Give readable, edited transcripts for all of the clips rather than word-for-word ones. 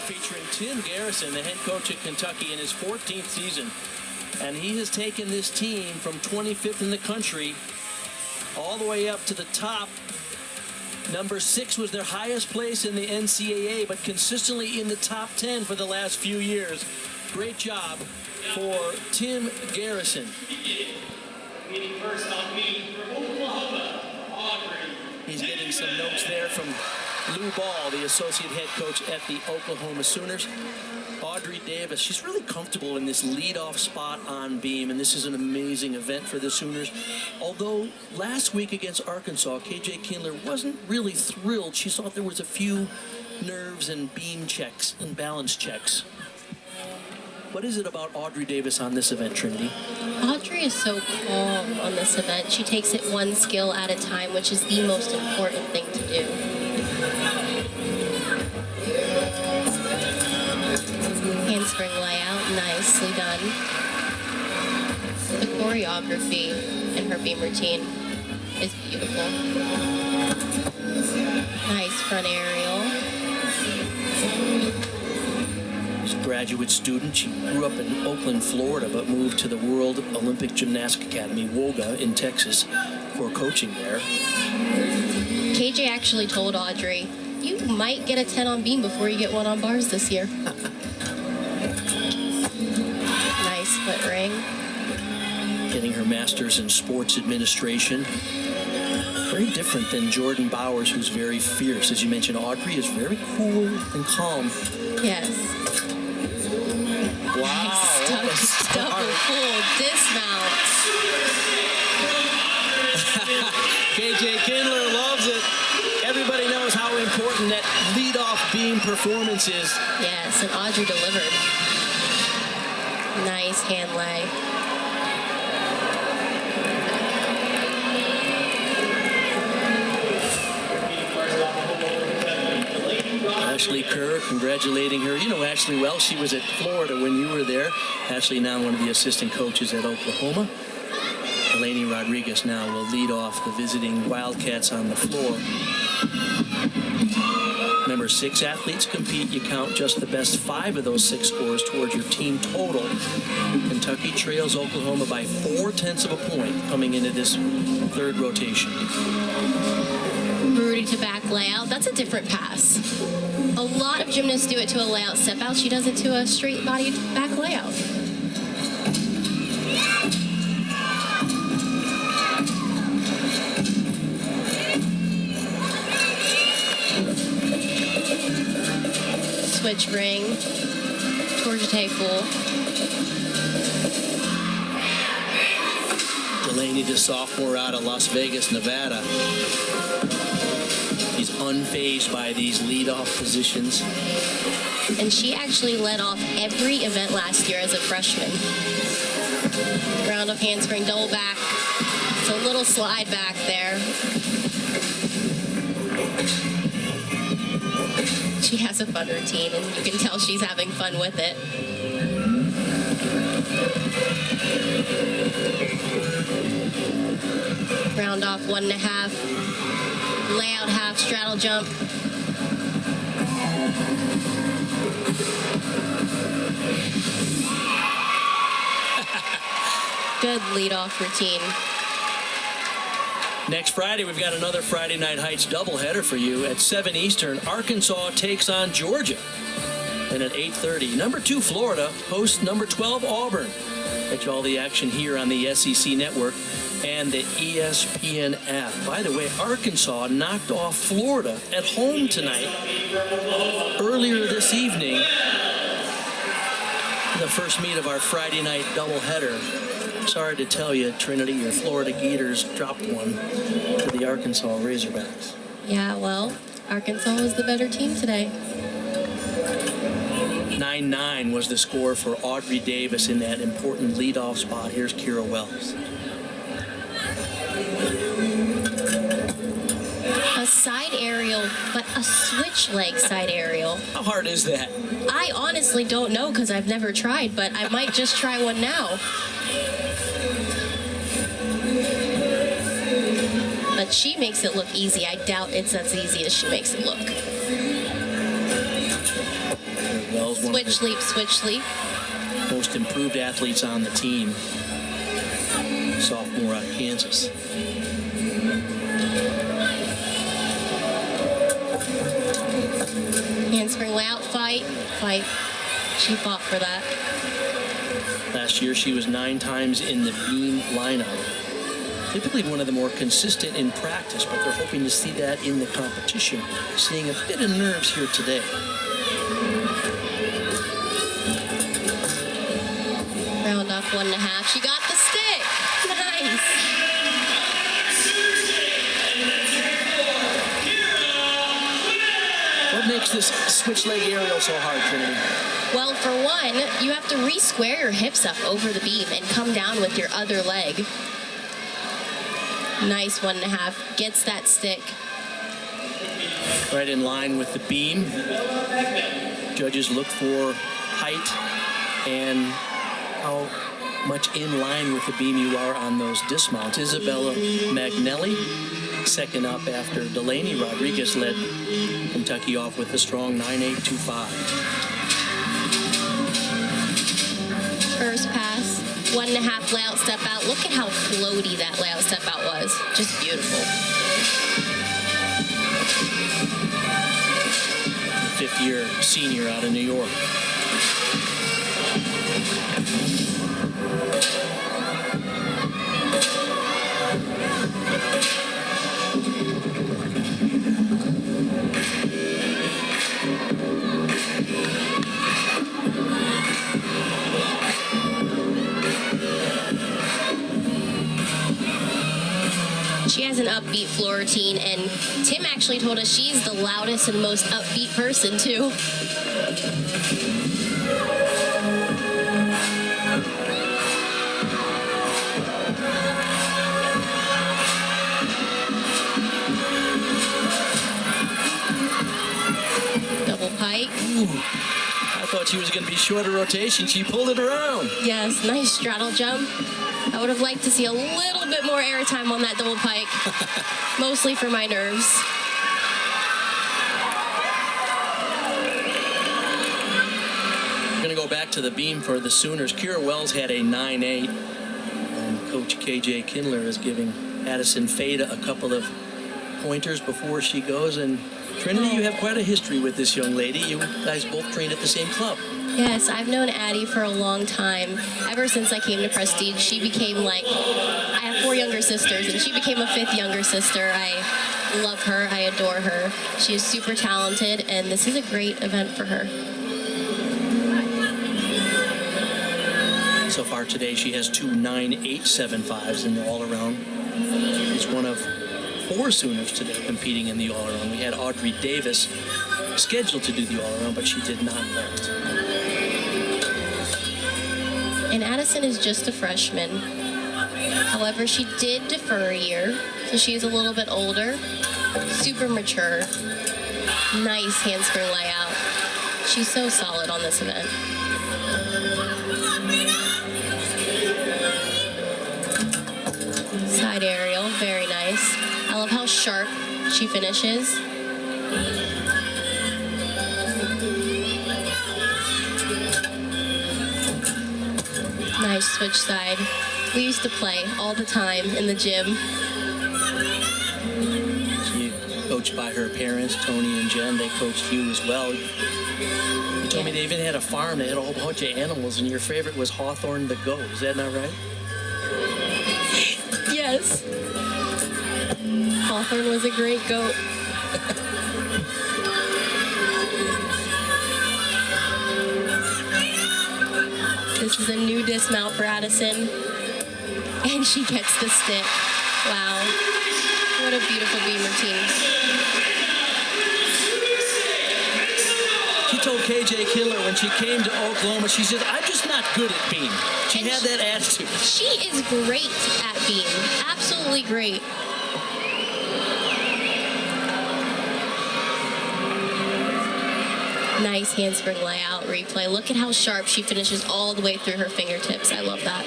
featuring Tim Garrison, the head coach at Kentucky in his 14th season. And he has taken this team from 25th in the country all the way up to the top. Number 6 was their highest place in the NCAA, but consistently in the top 10 for the last few years. Great job for Tim Garrison. Meeting first on me for Oklahoma, Audrey. He's getting some notes there from Lou Ball, the associate head coach at the Oklahoma Sooners. Audrey Davis, she's really comfortable in this leadoff spot on beam, and this is an amazing event for the Sooners. Although last week against Arkansas, KJ Kindler wasn't really thrilled. She thought there was a few nerves and beam checks and balance checks. What is it about Audrey Davis on this event, Trinity? Audrey is so calm on this event. She takes it one skill at a time, which is the most important thing to do. Handspring layout, nicely done. The choreography in her beam routine is beautiful. Nice front aerial. She's a graduate student. She grew up in Oakland, Florida, but moved to the World Olympic Gymnastics Academy, WOGA, in Texas for coaching there. KJ actually told Audrey, you might get a 10 on beam before you get 1 on bars this year. Nice split ring. Getting her master's in sports administration. Very different than Jordan Bowers, who's very fierce. As you mentioned, Audrey is very cool and calm. Yes. Wow. Nice double full dismount. KJ Kindler loves it. Everybody knows how important that leadoff beam performance is. Yes, and Audrey delivered. Nice hand lay. Ashley Kerr, congratulating her. You know Ashley well. She was at Florida when you were there. Ashley now one of the assistant coaches at Oklahoma. Eleni Rodriguez now will lead off the visiting Wildcats on the floor. Remember, 6 athletes compete. You count just the best 5 of those 6 scores towards your team total. Kentucky trails Oklahoma by 0.4 of a point coming into this 3rd rotation. Rudy to back layout. That's a different pass. A lot of gymnasts do it to a layout step out. She does it to a straight body back layout. Switch ring. Torjete full. Delaney, the sophomore out of Las Vegas, Nevada. He's unfazed by these leadoff positions. And she actually led off every event last year as a freshman. Round of handspring, double back. It's a little slide back there. She has a fun routine, and you can tell she's having fun with it. Round off 1.5. Layout half, straddle jump. Good lead-off routine. Next Friday, we've got another Friday Night Heights doubleheader for you. At 7 Eastern, Arkansas takes on Georgia. And at 8:30, number 2 Florida hosts number 12 Auburn. Catch all the action here on the SEC Network and the ESPN app. By the way, Arkansas knocked off Florida at home tonight. Earlier this evening, the first meet of our Friday night doubleheader. Sorry to tell you, Trinity, your Florida Gators dropped one to the Arkansas Razorbacks. Yeah, well, Arkansas was the better team today. 9-9 was the score for Audrey Davis in that important leadoff spot. Here's Kira Wells. A side aerial, but a switch leg side aerial. How hard is that? I honestly don't know because I've never tried, but I might just try one now. But she makes it look easy. I doubt it's as easy as she makes it look. is one Switch of the leap, switch leap. most improved athletes on the team. Sophomore out of Kansas. Handspring layout, fight. She fought for that. Last year, she was 9 times in the beam lineup. Typically one of the more consistent in practice, but they're hoping to see that in the competition. Seeing a bit of nerves here today. Round off 1.5. She got the stick. Nice. What makes this switch leg aerial so hard, Trinity? Well, for one, you have to re-square your hips up over the beam and come down with your other leg. Nice 1.5. Gets that stick. Right in line with the beam. Judges look for height and how much in line with the beam you are on those dismounts. Isabella Magnelli, second up after Delaney Rodriguez led Kentucky off with a strong 9.825. First pass, 1.5 layout step out. Look at how floaty that layout step out was. Just beautiful. Fifth-year senior out of New York. She has an upbeat floor routine, and Tim actually told us she's the loudest and most upbeat person, too. Double pike. Ooh, I thought she was going to be shorter rotation. She pulled it around. Yes, nice straddle jump. I would have liked to see a little bit more airtime on that double pike, mostly for my nerves. We're going to go back to the beam for the Sooners. Kira Wells had a 9.8, and Coach KJ Kindler is giving Addison Fada a couple of pointers before she goes. And Trinity, you have quite a history with this young lady. You guys both trained at the same club. Yes, I've known Addie for a long time. Ever since I came to Prestige, she became like, I have 4 younger sisters, and she became a 5th younger sister. I love her. I adore her. She is super talented, and this is a great event for her. So far today, she has 2 9.875s in the all-around. She's one of 4 Sooners today competing in the all-around. We had Audrey Davis scheduled to do the all-around, but she did not lift. And Addison is just a freshman. However, she did defer a year, so she's a little bit older. Super mature. Nice handspring layout. She's so solid on this event. Side aerial, very nice. I love how sharp she finishes. Nice switch side. We used to play all the time in the gym. She coached by her parents, Tony and Jen. They coached you as well. You told me they even had a farm. They had a whole bunch of animals, and your favorite was Hawthorne the goat. Is that not right? Yes. Hawthorne was a great goat. This is a new dismount for Addison. And she gets the stick. Wow. What a beautiful beam routine. She told KJ Kindler when she came to Oklahoma, she said, I'm just not good at beam. She had that attitude. She is great at beam. Absolutely great. Nice handspring layout replay. Look at how sharp she finishes all the way through her fingertips. I love that.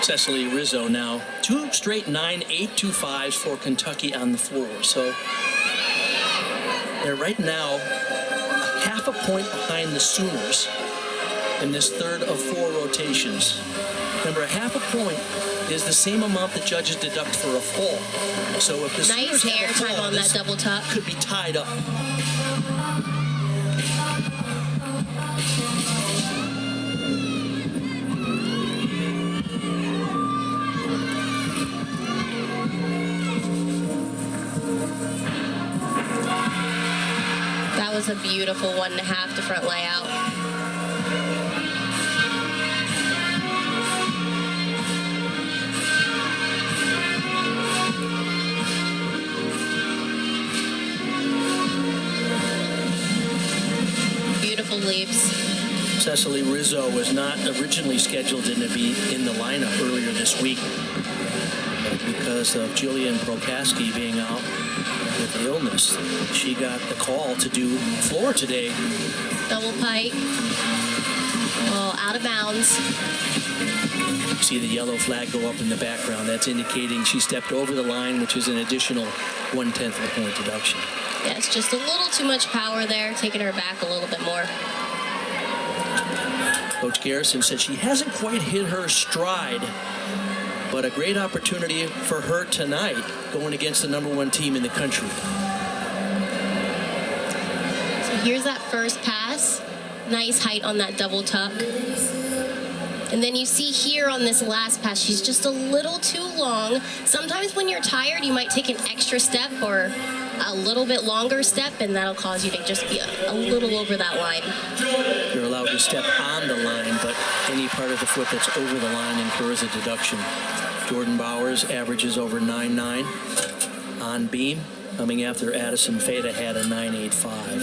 Cecily Rizzo now 2 straight 9.825s for Kentucky on the floor. So They're right now half a point behind the Sooners in this third of 4 rotations. Remember, a half a point is the same amount that judges deduct for a fall. So if the Nice Sooners have air a time fall, on that this double tuck. could be tied up. That was a beautiful 1.5 to front layout. Beautiful leaps. Cecily Rizzo was not originally scheduled to be in the lineup earlier this week, but because of Jillian Prokaski being out with illness, she got the call to do floor today. Double pike. Oh, out of bounds. See the yellow flag go up in the background. That's indicating she stepped over the line, which is an additional 1/10 of a point deduction. Yeah, it's just a little too much power there, taking her back a little bit more. Coach Garrison said she hasn't quite hit her stride, but a great opportunity for her tonight going against the #1 team in the country. So here's that first pass. Nice height on that double tuck. And then you see here on this last pass, she's just a little too long. Sometimes when you're tired, you might take an extra step or a little bit longer step, and that'll cause you to just be a little over that line. You're allowed to step on the line, but any part of the foot that's over the line incurs a deduction. Jordan Bowers averages over 9.9 on beam, coming after Addison Feta had a 9.85.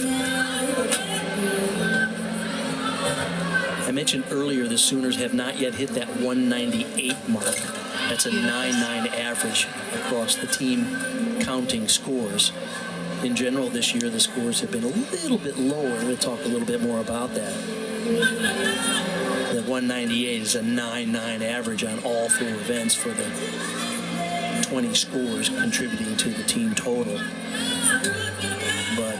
I mentioned earlier the Sooners have not yet hit that 198 mark. That's a 9.9 average across the team counting scores. In general this year, the scores have been a little bit lower. We'll talk a little bit more about that. The 198 is a 9.9 average on all 4 events for the 20 scores contributing to the team total. But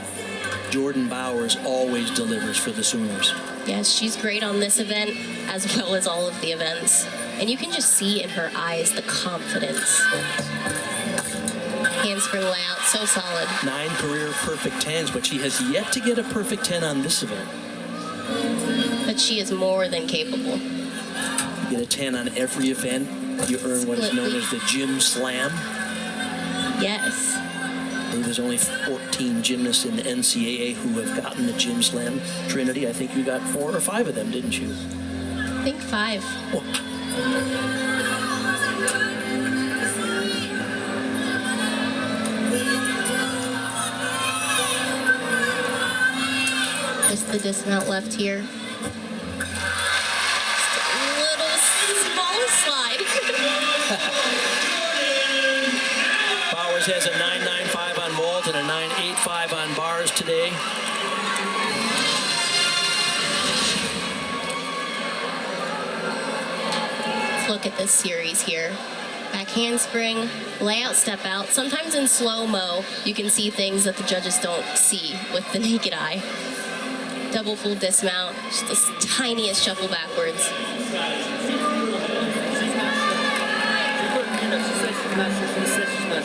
Jordan Bowers always delivers for the Sooners. Yes, she's great on this event as well as all of the events. And you can just see in her eyes the confidence. Handspring layout, so solid. 9 career perfect 10s, but she has yet to get a perfect 10 on this event. But she is more than capable. You get a 10 on every event, you earn what is known as the Gym Slam. Yes. I believe there's only 14 gymnasts in the NCAA who have gotten the Gym Slam. Trinity, I think you got 4 or 5 of them, didn't you? I think 5. Oh. Just the dismount left here. Just a little small slide. Bowers has a 9.95 on vault and a 9.85 on bars today. Let's look at this series here. Back handspring, layout step out. Sometimes in slow-mo, you can see things that the judges don't see with the naked eye. Double full dismount, just the tiniest shuffle backwards.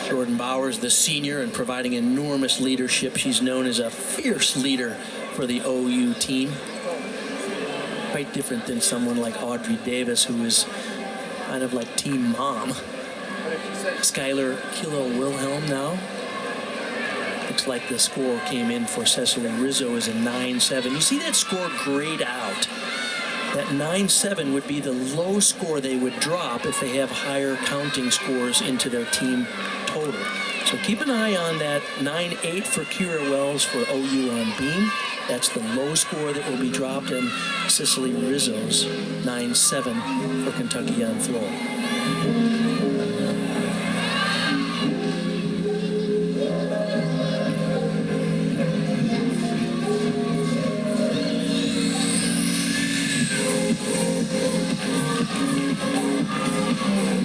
Jordan Bowers, the senior, and providing enormous leadership. She's known as a fierce leader for the OU team. Quite different than someone like Audrey Davis, who is kind of like team mom. Skylar Kilo-Wilhelm now. Looks like the score came in for Cecily Rizzo as a 9.7. You see that score grayed out. That 9.7 would be the low score they would drop if they have higher counting scores into their team total. So keep an eye on that 9.8 for Kira Wells for OU on beam. That's the low score that will be dropped, and Cecily Rizzo's 9.7 for Kentucky on floor.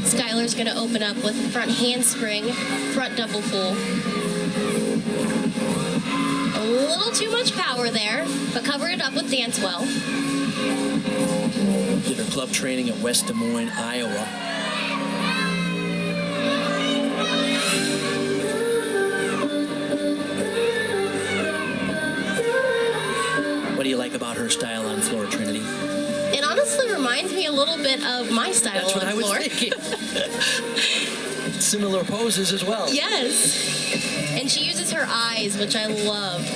Skylar's going to open up with front handspring, front double full. A little too much power there, but covered it up with dance well. Did her club training at West Des Moines, Iowa. What do you like about her style on floor, Trinity? It honestly reminds me a little bit of my style That's what on I was floor. thinking. Similar poses as well. Yes. And she uses her eyes, which I love.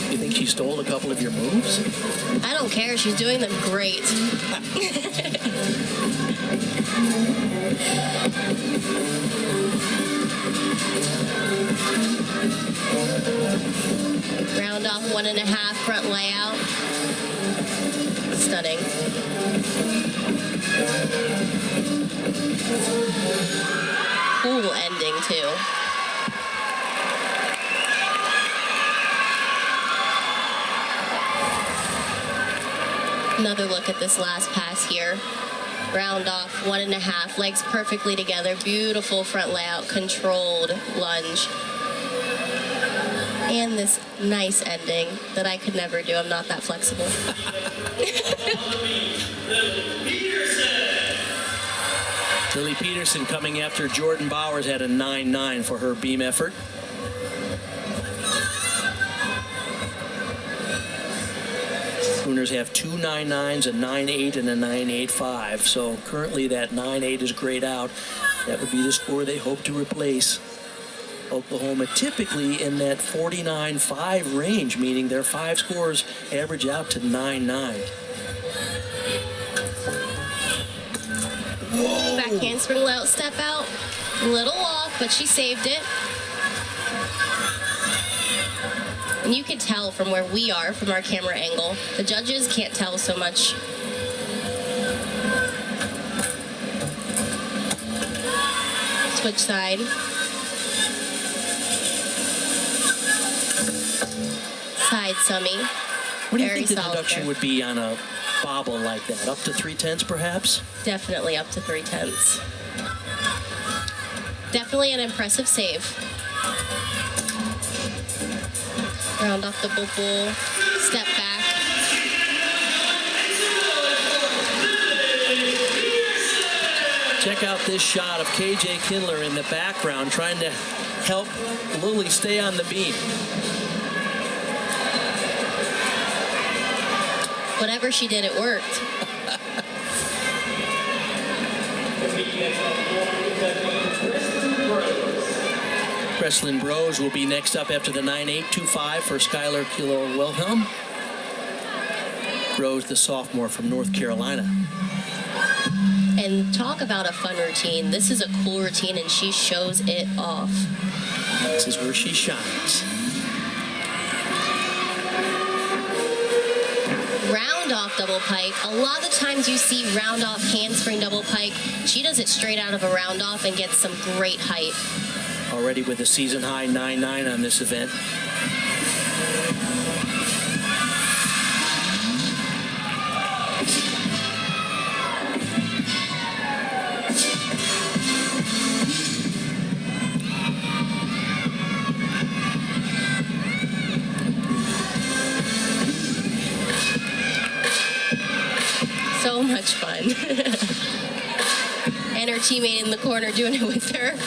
You think she stole a couple of your moves? I don't care. She's doing them great. Round off 1.5 front layout. Stunning. Cool ending too. Another look at this last pass here. Round off 1.5, legs perfectly together. Beautiful front layout, controlled lunge. And this nice ending that I could never do. I'm not that flexible. Lily Peterson coming after Jordan Bowers had a 9.9 for her beam effort. Sooners have 2 9.9s, a 9.8, and a 9.85. So currently that 9.8 is grayed out. That would be the score they hope to replace. Oklahoma typically in that 49.5 range, meaning their 5 scores average out to 9.9. Back handspring layout step out. Little off, but she saved it. And you can tell from where we are, from our camera angle. The judges can't tell so much. Switch side. Side summy. What do you Very think the solid deduction there. would be on a bobble like that? Up to 3/10 perhaps? Definitely up to 3/10. Definitely an impressive save. Round off the bull, step back. Check out this shot of KJ Kindler in the background trying to help Lily stay on the beam. Whatever she did, it worked. Kreslin Bros will be next up after the 9.825 for Skylar Kilo-Wilhelm. Bros, the sophomore from North Carolina. And talk about a fun routine. This is a cool routine, and she shows it off. This is where she shines. Round off double pike. A lot of the times you see round off handspring double pike. She does it straight out of a round off and gets some great height. Already with a season high 9.9 on this event. So much fun. And her teammate in the corner doing it with her.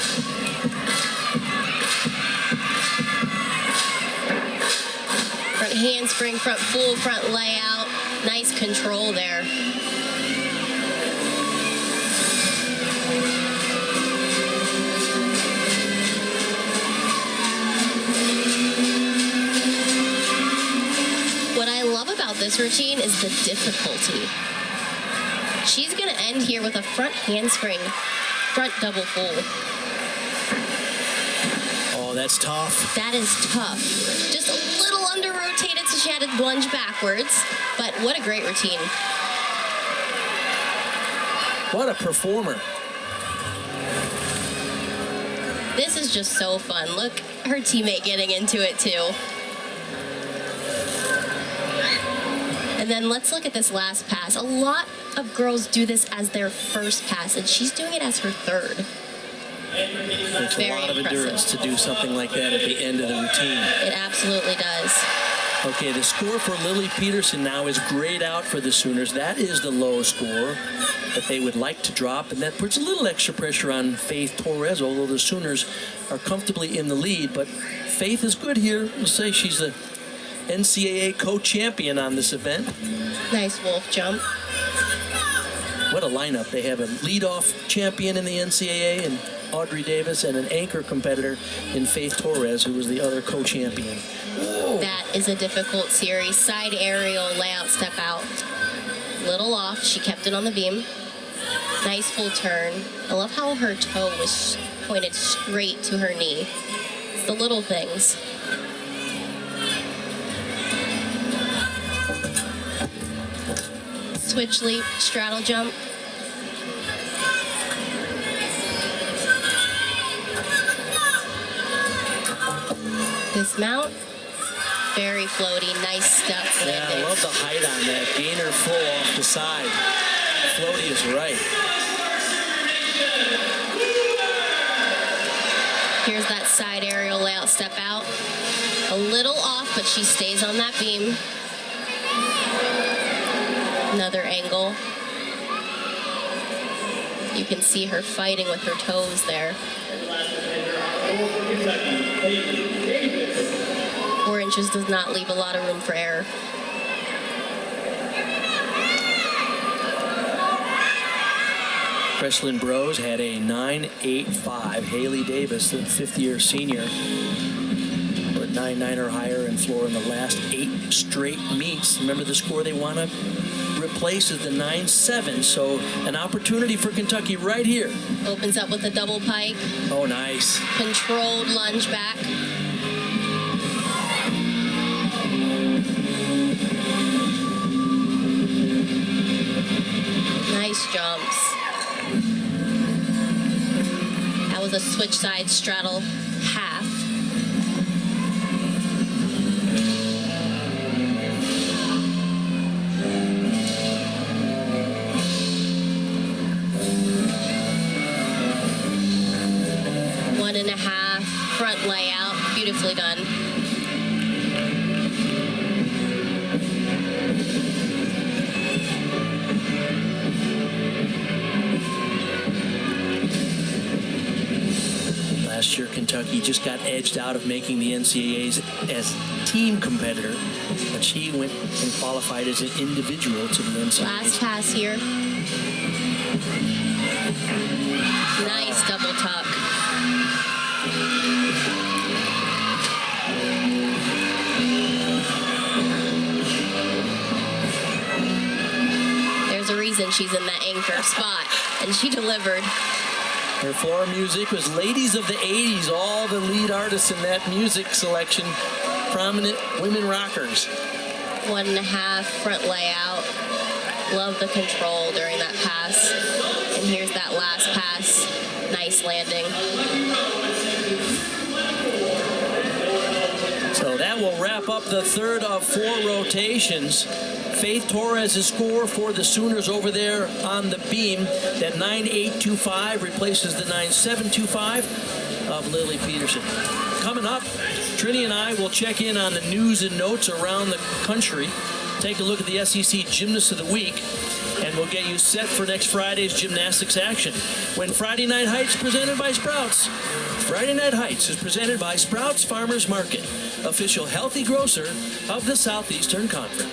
Front handspring, front full, front layout. Nice control there. What I love about this routine is the difficulty. She's going to end here with a front handspring, front double full. Oh, that's tough. That is tough. Just a little under rotated, so she had to lunge backwards. But what a great routine. What a performer. This is just so fun. Look, her teammate getting into it too. And then let's look at this last pass. A lot of girls do this as their first pass, and she's doing it as her third. Takes a Very lot of impressive. endurance to do something like that at the end of the routine. It absolutely does. Okay, the score for Lily Peterson now is grayed out for the Sooners. That is the low score that they would like to drop, and that puts a little extra pressure on Faith Torres, although the Sooners are comfortably in the lead. But Faith is good here. We'll say she's the NCAA co-champion on this event. Nice wolf jump. What a lineup. They have a leadoff champion in the NCAA and Audrey Davis, and an anchor competitor in Faith Torres, who was the other co-champion. Whoa. That is a difficult series. Side aerial layout step out. Little off. She kept it on the beam. Nice full turn. I love how her toe was pointed straight to her knee. It's the little things. Switch leap, straddle jump. Dismount. Very floaty, nice step Yeah, I landing. love the height on that. Gainer full off the side. Floaty is right. Here's that side aerial layout step out. A little off, but she stays on that beam. Another angle. You can see her fighting with her toes there. 4 inches does not leave a lot of room for error. Kreslin Bros had a 9.85. Haley Davis, the fifth-year senior, put 9.9 or higher in floor in the last 8 straight meets. Remember, the score they want to replace is the 9.7. So an opportunity for Kentucky right here. Opens up with a double pike. Oh, nice. Controlled lunge back. Nice jumps. That was a switch side straddle half. One and a half front layout, beautifully done. Last year, Kentucky just got edged out of making the NCAAs as team competitor, but she went and qualified as an individual to the NCAAs. Last pass here. Nice double tuck. There's a reason she's in that anchor spot, and she delivered. Her floor music was Ladies of the 80s, all the lead artists in that music selection, prominent women rockers. 1.5 front layout. Love the control during that pass. And here's that last pass. Nice landing. So that will wrap up the third of 4 rotations. Faith Torres' score for the Sooners over there on the beam. That 9.825 replaces the 9.725 of Lily Peterson. Coming up, Trini and I will check in on the news and notes around the country, take a look at the SEC Gymnast of the Week, and we'll get you set for next Friday's gymnastics action. When Friday Night Heights presented by Sprouts. Friday Night Heights is presented by Sprouts Farmers Market, official healthy grocer of the Southeastern Conference.